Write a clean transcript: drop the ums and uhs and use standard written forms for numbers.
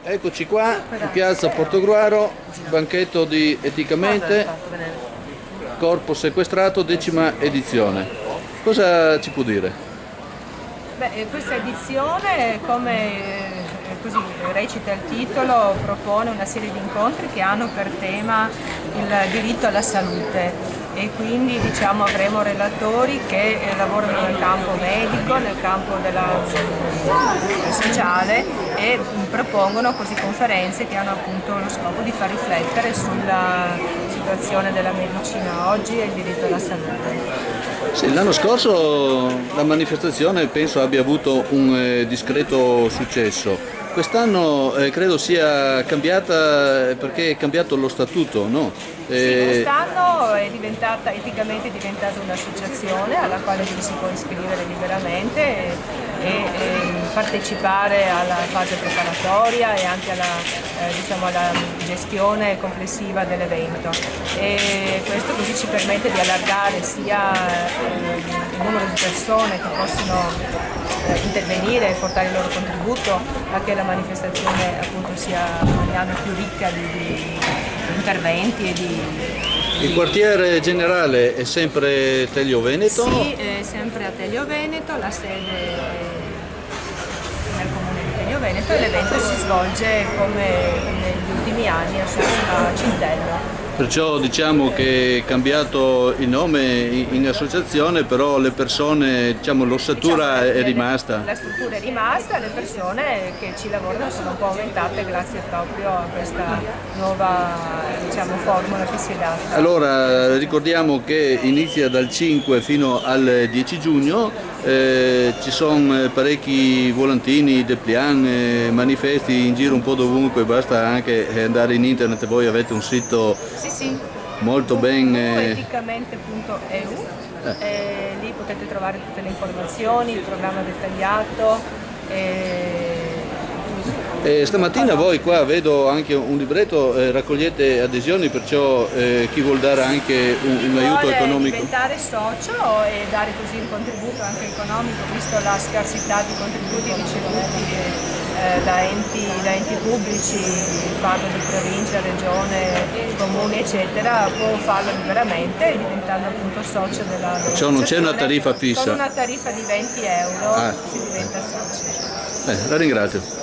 Eccoci qua in piazza Portogruaro, banchetto di Eticamente, corpo sequestrato, 10ª edizione. Cosa ci può dire? Questa edizione, come così recita il titolo, propone una serie di incontri che hanno per tema il diritto alla salute e quindi avremo relatori che lavorano nel campo medico, nel campo sociale e propongono così conferenze che hanno appunto lo scopo di far riflettere sulla situazione della medicina oggi e il diritto alla salute. Sì, l'anno scorso la manifestazione penso abbia avuto un discreto successo. Quest'anno credo sia cambiata perché è cambiato lo statuto, no? Sì, quest'anno Eticamente è diventata un'associazione alla quale ci si può iscrivere liberamente e partecipare alla fase preparatoria e anche alla gestione complessiva dell'evento. E questo così ci permette di allargare sia il numero di persone che possono intervenire e portare il loro contributo a che la manifestazione appunto sia ogni anno più ricca di interventi e di... Il quartiere generale è sempre Telio Veneto? Sì, è sempre a Telio Veneto, la sede è nel comune di Telio Veneto e l'evento si svolge come negli ultimi anni a Cintello. Perciò diciamo che è cambiato il nome in associazione, però le persone, l'ossatura è rimasta. La struttura è rimasta, le persone che ci lavorano sono un po' aumentate grazie proprio a questa nuova formula che si è data. Allora ricordiamo che inizia dal 5 fino al 10 giugno, ci sono parecchi volantini, dépliant, manifesti in giro un po' dovunque, basta anche andare in internet, voi avete un sito sì. molto ben... eticamente.eu lì potete trovare tutte le informazioni, il programma dettagliato. Stamattina voi qua vedo anche un libretto, raccogliete adesioni, perciò chi vuol dare anche un aiuto economico? Diventare socio e dare così un contributo anche economico, visto la scarsità di contributi ricevuti da enti pubblici, parlo di provincia, regione, comuni eccetera, può farlo liberamente diventando appunto socio dell'associazione. Cioè non c'è una tariffa fissa? Con una tariffa di 20 euro si diventa socio. La ringrazio.